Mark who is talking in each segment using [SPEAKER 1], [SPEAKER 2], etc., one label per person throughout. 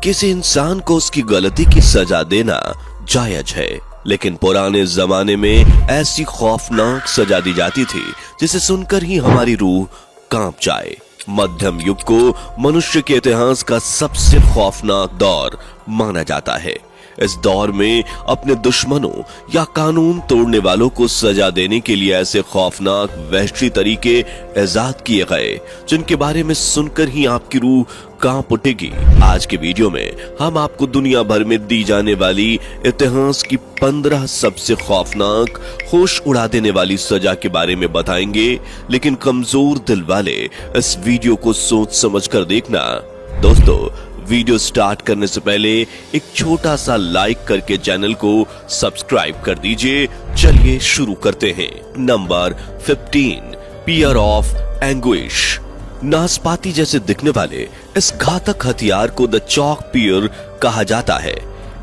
[SPEAKER 1] किसी इंसान को उसकी गलती की सजा देना जायज है, लेकिन पुराने जमाने में ऐसी खौफनाक सजा दी जाती थी जिसे सुनकर ही हमारी रूह कांप जाए। मध्यम युग को मनुष्य के इतिहास का सबसे खौफनाक दौर माना जाता है। इस दौर में अपने दुश्मनों या कानून तोड़ने वालों को सजा देने के लिए ऐसे खौफनाक वहशी तरीके इजाद किए गए जिनके बारे में सुनकर ही आपकी रूह कांप उठेगी। आज के वीडियो में हम आपको दुनिया भर में दी जाने वाली इतिहास की 15 सबसे खौफनाक, होश उड़ा देने वाली सजा के बारे में बताएंगे, लेकिन कमजोर दिल वाले इस वीडियो को सोच समझ कर देखना। दोस्तों, वीडियो स्टार्ट करने से पहले एक छोटा सा लाइक करके चैनल को सब्सक्राइब कर दीजिए। चलिए शुरू करते हैं। Number 15, pear of anguish. नाशपाती जैसे दिखने वाले इस घातक हथियार को द चॉक पियर कहा जाता है।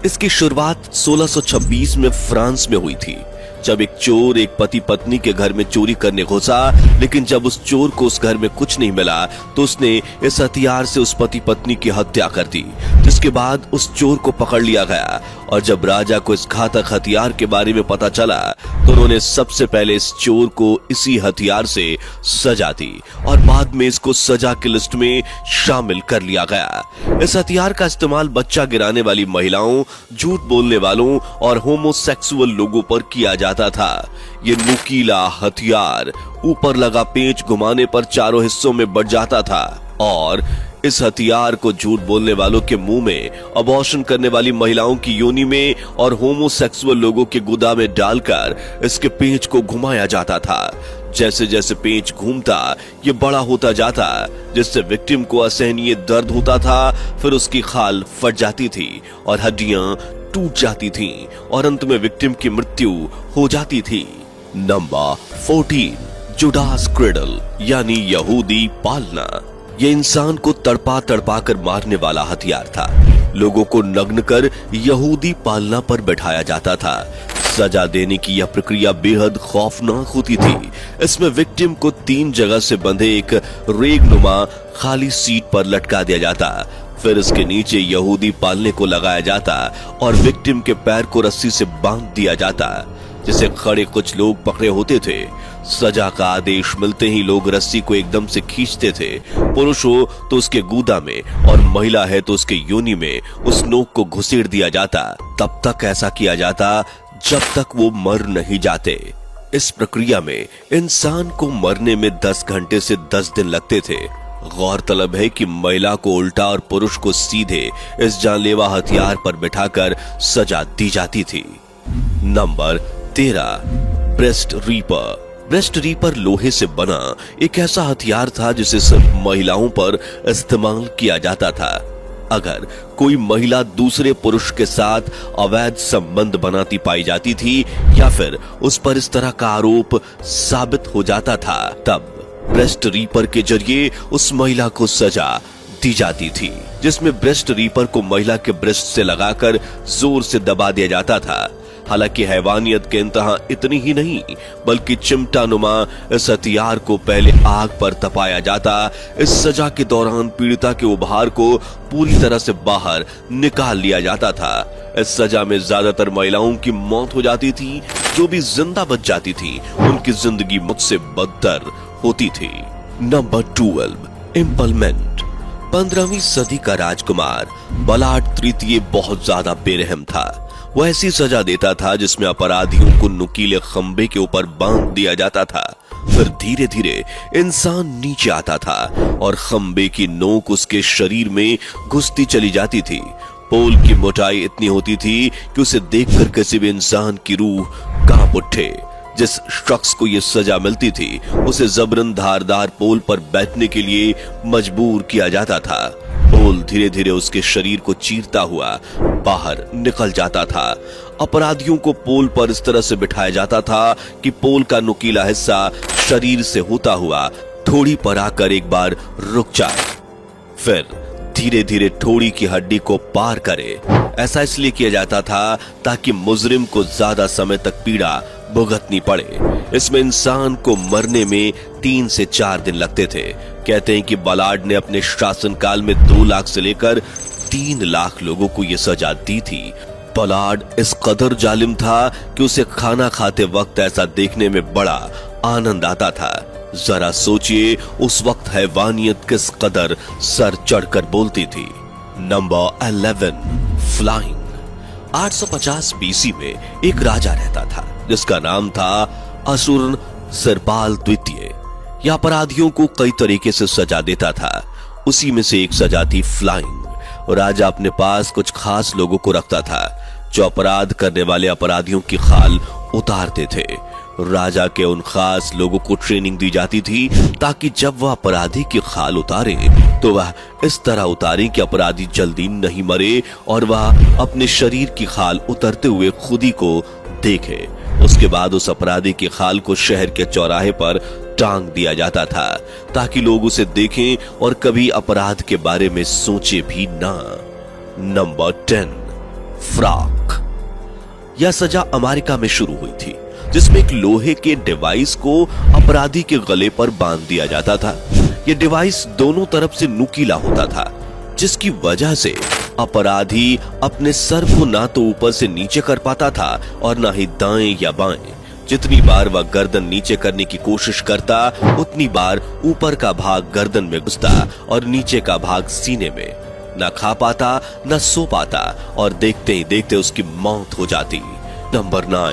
[SPEAKER 1] इसकी शुरुआत 1626 में फ्रांस में हुई थी, जब एक चोर एक पति पत्नी के घर में चोरी करने घुसा, लेकिन जब उस चोर को उस घर में कुछ नहीं मिला तो उसने इस हथियार से उस पति पत्नी की हत्या कर दी, जिसके बाद उस चोर को पकड़ लिया गया। और जब राजा को इस घातक हथियार के बारे में पता चला तो उन्होंने सबसे पहले इस चोर को इसी हथियार से सजा दी और बाद में इसको सजा की लिस्ट में शामिल कर लिया गया। इस हथियार का इस्तेमाल बच्चा गिराने वाली महिलाओं, झूठ बोलने वालों और होमोसेक्सुअल लोगों पर किया जाता था। ये नुकीला हथियार ऊपर लगा पेंच घुमाने पर चारों हिस्सों में बढ़ जाता था और इस हथियार को झूठ बोलने वालों के मुंह में, अबॉर्शन करने वाली महिलाओं की योनि में और होमोसेक्सुअल लोगों के गुदा में डालकर इसके पेंच को घुमाया जाता था। जैसे जैसे पेंच घूमता ये बड़ा होता जाता, जिससे विक्टिम को असहनीय दर्द होता था। फिर उसकी खाल फट जाती थी और हड्डियां टूट जाती थीं और अंत में विक्टिम की मृत्यु हो जाती थी। नंबर 14, जुडास क्रेडल यानी यहूदी पालना। ये इंसान को तड़पा तड़पा कर मारने वाला हथियार था। लोगों को नग्न कर यहूदी पालना पर बैठाया जाता था। सजा देने की यह प्रक्रिया बेहद खौफनाक होती थी। इसमें विक्टिम को 3 जगह से बंधे एक रेगनुमा खाली सीट पर लटका दिया जाता, फिर इसके नीचे यहूदी पालने को लगाया जाता और विक्टिम के पैर को रस्सी से बांध दिया जाता, जिसे खड़े कुछ लोग पकड़े होते थे। सजा का आदेश मिलते ही लोग रस्सी को एकदम से खींचते थे। पुरुष हो तो उसके गुदा में और महिला है तो उसके योनि में उस नोक को घुसेड़ दिया जाता। तब तक ऐसा किया जाता जब तक वो मर नहीं जाते। इस प्रक्रिया में इंसान को मरने में 10 घंटे से 10 दिन लगते थे। गौरतलब है कि महिला को उल्टा और पुरुष को सीधे इस जानलेवा हथियार पर बिठाकर सजा दी जाती थी। Number 13, breast reaper. Breast reaper लोहे से बना एक ऐसा हथियार था जिसे सिर्फ महिलाओं पर इस्तेमाल किया जाता था। अगर कोई महिला दूसरे पुरुष के साथ अवैध संबंध बनाती पाई जाती थी या फिर उस पर इस तरह का आरोप साबित हो जाता था, तब ब्रेस्ट रीपर के जरिए उस महिला को सजा दी जाती थी, जिसमें ब्रेस्ट रीपर को महिला के ब्रेस्ट से लगाकर जोर से दबा दिया जाता था। हालांकि हैवानियत के इंतहा इतनी ही नहीं, बल्कि चिमटा नुमा इस हथियार को पहले आग पर तपाया जाता। इस सजा के दौरान पीड़िता के उभार को पूरी तरह से बाहर निकाल लिया जाता था। इस सजा में ज्यादातर महिलाओं की मौत हो जाती थी। जो भी जिंदा बच जाती थी उनकी जिंदगी मुझसे बदतर होती थी। नंबर 12, इम्पलमेंट। 15वीं सदी का राजकुमार बलाट तृतीय बहुत ज्यादा बेरहम था। वह ऐसी सजा देता था जिसमें अपराधियों को नुकीले खंबे के ऊपर बांध दिया जाता था। फिर धीरे धीरे इंसान नीचे आता था और खंबे की नोक उसके शरीर में घुसती चली जाती थी। पोल की मोटाई इतनी होती थी कि उसे देखकर किसी भी इंसान की रूह कांप उठे। जिस शख्स को यह सजा मिलती थी उसे जबरन धारदार पोल पर बैठने के लिए मजबूर किया जाता था। पोल धीरे धीरे उसके शरीर को चीरता हुआ बाहर निकल जाता था। अपराधियों को पोल पर इस तरह से बिठाया जाता था कि पोल का नुकीला हिस्सा शरीर से होता हुआ ठोड़ी पर आकर एक बार रुक जाए, फिर धीरे धीरे ठोड़ी की हड्डी को पार करे। ऐसा इसलिए किया जाता था ताकि मुजरिम को ज्यादा समय तक पीड़ा भुगतनी पड़े। इसमें इंसान को मरने में 3 से 4 दिन लगते थे। कहते हैं कि बलार्ड ने अपने शासनकाल में 2 लाख से लेकर 3 लाख लोगों को यह सजा दी थी। पॉलार्ड इस कदर जालिम था कि उसे खाना खाते वक्त ऐसा देखने में बड़ा आनंद आता था। जरा सोचिए उस वक्त हैवानियत किस कदर सर चढ़कर बोलती थी। Number 11, flying. 850 बीसी में एक राजा रहता था जिसका नाम था असुर सिरपाल द्वितीय। यह अपराधियों को कई तरीके से सजा देता था। उसी में से एक सजा थी फ्लाइंग। राजा अपने पास कुछ खास लोगों को रखता था जो अपराध करने वाले अपराधियों की खाल उतारते थे। राजा के उन खास लोगों को ट्रेनिंग दी जाती थी ताकि जब वह अपराधी की खाल उतारे तो वह इस तरह उतारे कि अपराधी जल्दी नहीं मरे और वह अपने शरीर की खाल उतरते हुए खुद ही को देखे। उसके बाद उस अपराधी की खाल को शहर के चौराहे पर टांग दिया जाता था ताकि लोग उसे देखें और कभी अपराध के बारे में सोचे भी ना। Number 10, frock. यह सजा अमेरिका में शुरू हुई थी जिसमें एक लोहे के डिवाइस को अपराधी के गले पर बांध दिया जाता था। यह डिवाइस दोनों तरफ से नुकीला होता था जिसकी वजह से अपराधी अपने सर को ना तो ऊपर से नीचे कर पाता था और ना ही दाएं या बाएं। जितनी बार वह गर्दन नीचे करने की कोशिश करता उतनी बार ऊपर का भाग गर्दन में घुसता और नीचे का भाग सीने में। न खा पाता न सो पाता और देखते ही देखते उसकी मौत हो जाती। Number 9,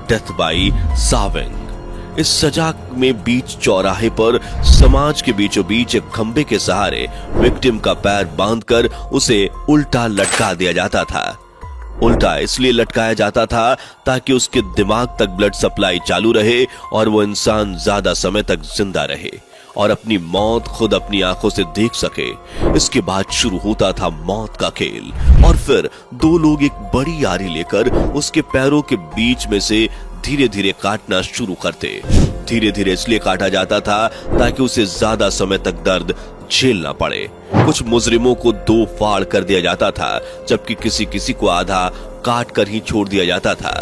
[SPEAKER 1] death by sawing. इस सजा में बीच चौराहे पर समाज के बीचों बीच एक खंबे के सहारे विक्टिम का पैर बांधकर उसे उल्टा लटका दिया जाता था। उल्टा इसलिए लटकाया जाता था ताकि उसके दिमाग तक ब्लड सप्लाई चालू रहे और वो इंसान ज्यादा समय तक जिंदा रहे और अपनी मौत खुद अपनी आंखों से देख सके। इसके बाद शुरू होता था मौत का खेल और फिर 2 लोग एक बड़ी आरी लेकर उसके पैरों के बीच में से धीरे धीरे काटना शुरू करते। धीरे धीरे इसलिए काटा जाता था ताकि उसे ज्यादा समय तक दर्द झेलना पड़े। कुछ मुजरिमों को 2 फाड़ कर दिया जाता था जबकि किसी किसी को आधा काट कर ही छोड़ दिया जाता था।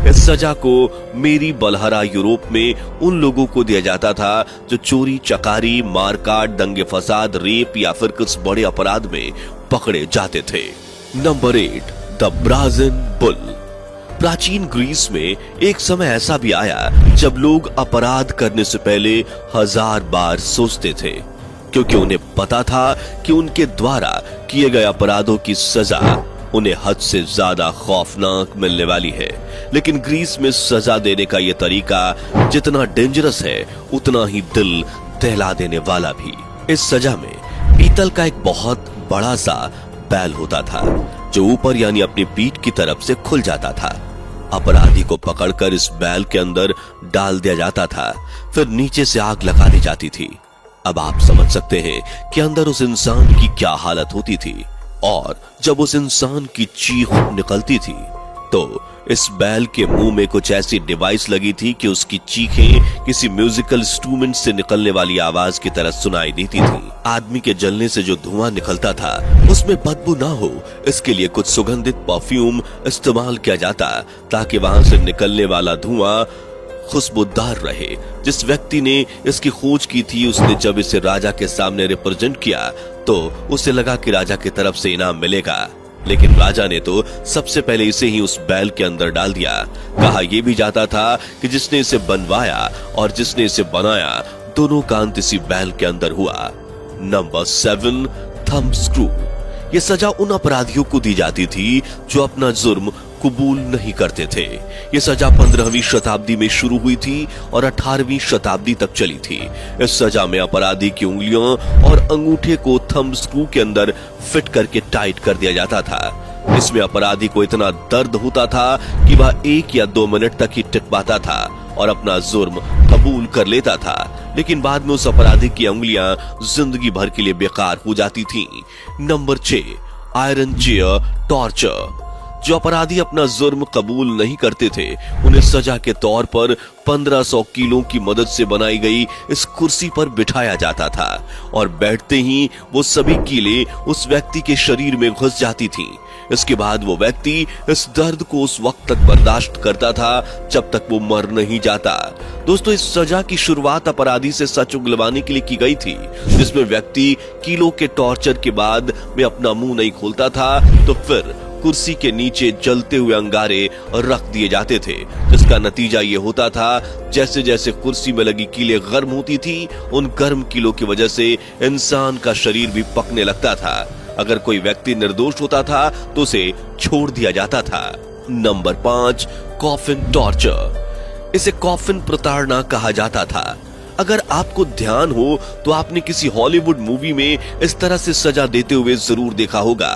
[SPEAKER 1] इस सजा को मेरी बलहरा यूरोप में उन लोगों को दिया जाता था जो चोरी चकारी मारकाट दंगे फसाद रेप या फिर कुछ बड़े अपराध में पकड़े जाते थे। Number 8, the brazen bull. प्राचीन ग्रीस में एक समय ऐसा भी आया जब लोग अपराध करने से पहले 1000 बार सोचते थे क्योंकि उन्हें पता था कि उनके द्वारा किए गए अपराधों की सजा उन्हें हद से ज्यादा खौफनाक मिलने वाली है। लेकिन ग्रीस में सजा देने का यह तरीका जितना डेंजरस है उतना ही दिल दहला देने वाला भी। इस सजा में पीतल का एक बहुत बड़ा सा बैल होता था जो ऊपर यानी अपनी पीठ की तरफ से खुल जाता था। अपराधी को पकड़कर इस बैल के अंदर डाल दिया जाता था, फिर नीचे से आग लगा दी जाती थी। अब आप समझ सकते हैं कि अंदर उस इंसान की क्या हालत होती थी और जब उस इंसान की चीख निकलती थी तो इस बैल के मुंह में कुछ ऐसी डिवाइस लगी थी कि उसकी चीखें किसी म्यूजिकल इंस्ट्रूमेंट से निकलने वाली आवाज की तरह सुनाई देती थी। आदमी के जलने से जो धुआं निकलता था उसमें बदबू ना हो इसके लिए कुछ सुगंधित परफ्यूम इस्तेमाल किया जाता ताकि वहां से निकलने वाला धुआं खुशबूदार रहे। जिस व्यक्ति ने इसकी खोज की थी उसने जब इसे राजा के सामने रिप्रेजेंट किया तो उसे लगा कि राजा की तरफ से इनाम मिलेगा, लेकिन राजा ने तो सबसे पहले इसे ही उस बैल के अंदर डाल दिया। कहा यह भी जाता था कि जिसने इसे बनवाया और जिसने इसे बनाया दोनों का अंत इसी बैल के अंदर हुआ। Number 7, thumb screw. यह सजा उन अपराधियों को दी जाती थी जो अपना जुर्म कबूल नहीं करते थे। यह सजा 15वीं शताब्दी में शुरू हुई थी और 18वीं शताब्दी तक चली थी। इस सजा में अपराधी की उंगलियों और अंगूठे को थंब स्क्रू के अंदर फिट करके टाइट कर दिया जाता था। इसमें अपराधी को इतना दर्द होता था कि वह 1 या 2 मिनट तक ही टिक पाता था और अपना जुर्म कबूल कर लेता था, लेकिन बाद में उस अपराधी की उंगलियां जिंदगी भर के लिए बेकार हो जाती थीं। Number 6, iron chair torture. जो अपराधी अपना जुर्म कबूल नहीं करते थे उन्हें सजा के तौर पर 1500 किलो की मदद से बनाई गई इस कुर्सी पर बिठाया जाता था और बैठते ही वो सभी कीलें उस व्यक्ति के शरीर में घुस जाती थीं। इसके बाद वो व्यक्ति इस दर्द को उस वक्त तक बर्दाश्त करता था जब तक वो मर नहीं जाता। दोस्तों, इस सजा की शुरुआत अपराधी से सच उगलवाने के लिए की गई थी, जिसमें व्यक्ति कीलों के टॉर्चर के बाद में अपना मुंह नहीं खोलता था तो फिर कुर्सी के नीचे जलते हुए अंगारे रख दिए जाते थे, जिसका नतीजा ये होता था जैसे जैसे कुर्सी में लगी कीलें गर्म होती थी, उन गर्म कीलों की वजह से इंसान का शरीर भी पकने लगता था। अगर कोई व्यक्ति निर्दोष होता था तो उसे छोड़ दिया जाता था। Number 5, coffin torture. इसे कॉफिन प्रताड़ना कहा जाता था। अगर आपको ध्यान हो तो आपने किसी हॉलीवुड मूवी में इस तरह से सजा देते हुए जरूर देखा होगा।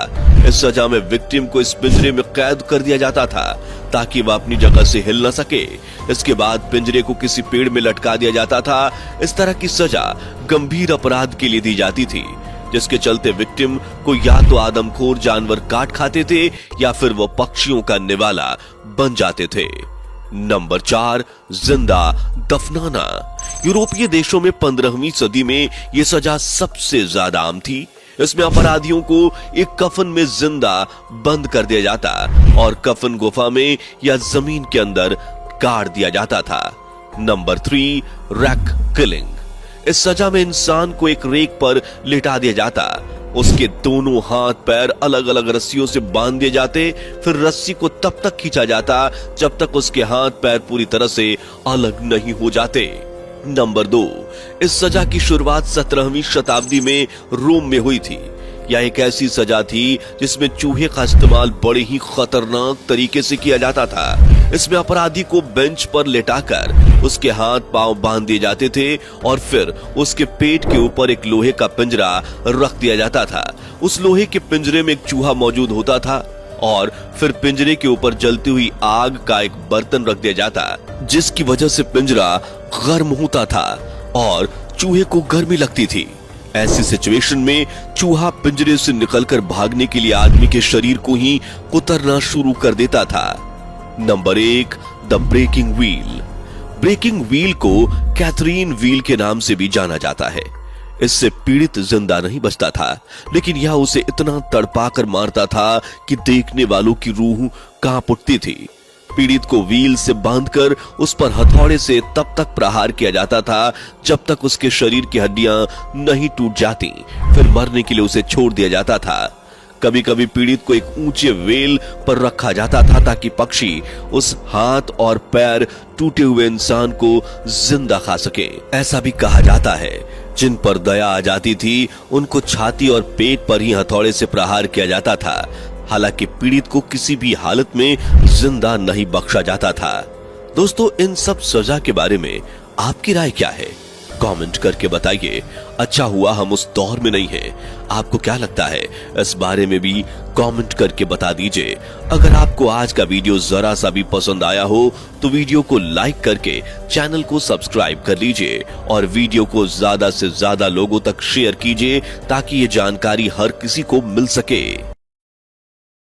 [SPEAKER 1] इस सजा में विक्टिम को इस पिंजरे में कैद कर दिया जाता था ताकि वह अपनी जगह से हिल न सके। इसके बाद पिंजरे को किसी पेड़ में लटका दिया जाता था। इस तरह की सजा गंभीर अपराध के लिए दी जाती थी, जिसके चलते विक्टिम को या तो आदमखोर जानवर काट खाते थे या फिर वो पक्षियों का निवाला बन जाते थे। नंबर 4, जिंदा दफनाना। यूरोपीय देशों में 15वीं सदी में यह सजा सबसे ज्यादा आम थी। इसमें अपराधियों को एक कफन में जिंदा बंद कर दिया जाता और कफन गुफा में या जमीन के अंदर गाड़ दिया जाता था। Number 3, rack killing. इस सजा में इंसान को एक रेक पर लिटा दिया जाता, उसके दोनों हाथ पैर अलग अलग रस्सियों से बांध दिए जाते, फिर रस्सी को तब तक खींचा जाता जब तक उसके हाथ पैर पूरी तरह से अलग नहीं हो जाते। नंबर 2, इस सजा की शुरुआत 17वीं शताब्दी में रोम में हुई थी। यह एक ऐसी सजा थी जिसमें चूहे का इस्तेमाल बड़े ही खतरनाक तरीके से किया जाता था। इसमें अपराधी को बेंच पर लेटाकर उसके हाथ पांव बांध दिए जाते थे और फिर उसके पेट के ऊपर एक लोहे का पिंजरा रख दिया जाता था। उस लोहे के पिंजरे में एक चूहा मौजूद होता था और फिर पिंजरे के ऊपर जलती हुई आग का एक बर्तन रख दिया जाता, जिसकी वजह से पिंजरा गर्म होता था और चूहे को गर्मी लगती थी। ऐसी सिचुएशन में चूहा पिंजरे से निकलकर भागने के लिए आदमी के शरीर को ही कुतरना शुरू कर देता था। Number 1, the breaking wheel. Breaking wheel को कैथरीन व्हील के नाम से भी जाना जाता है। इससे पीड़ित जिंदा नहीं बचता था, लेकिन यह उसे इतना तड़पाकर मारता था कि देखने वालों की रूह कांप उठती थी। पीड़ित को व्हील से बांधकर उस पर हथौड़े से तब तक प्रहार किया जाता था जब तक उसके शरीर की हड्डियां नहीं टूट जाती, फिर मरने के लिए उसे छोड़ दिया जाता था। कभी कभी पीड़ित को एक ऊंचे वेल पर रखा जाता था ताकि पक्षी उस हाथ और पैर टूटे हुए इंसान को जिंदा खा सके। ऐसा भी कहा जाता है जिन पर दया आ जाती थी उनको छाती और पेट पर ही हथौड़े से प्रहार किया जाता था। हालांकि पीड़ित को किसी भी हालत में जिंदा नहीं बख्शा जाता था। दोस्तों, इन सब सजा के बारे में आपकी राय क्या है? कमेंट करके बताइए। अच्छा हुआ हम उस दौर में नहीं हैं। आपको क्या लगता है इस बारे में भी कमेंट करके बता दीजिए। अगर आपको आज का वीडियो जरा सा भी पसंद आया हो तो वीडियो को लाइक करके चैनल को सब्सक्राइब कर लीजिए और वीडियो को ज्यादा से ज्यादा लोगों तक शेयर कीजिए ताकि ये जानकारी हर किसी को मिल सके।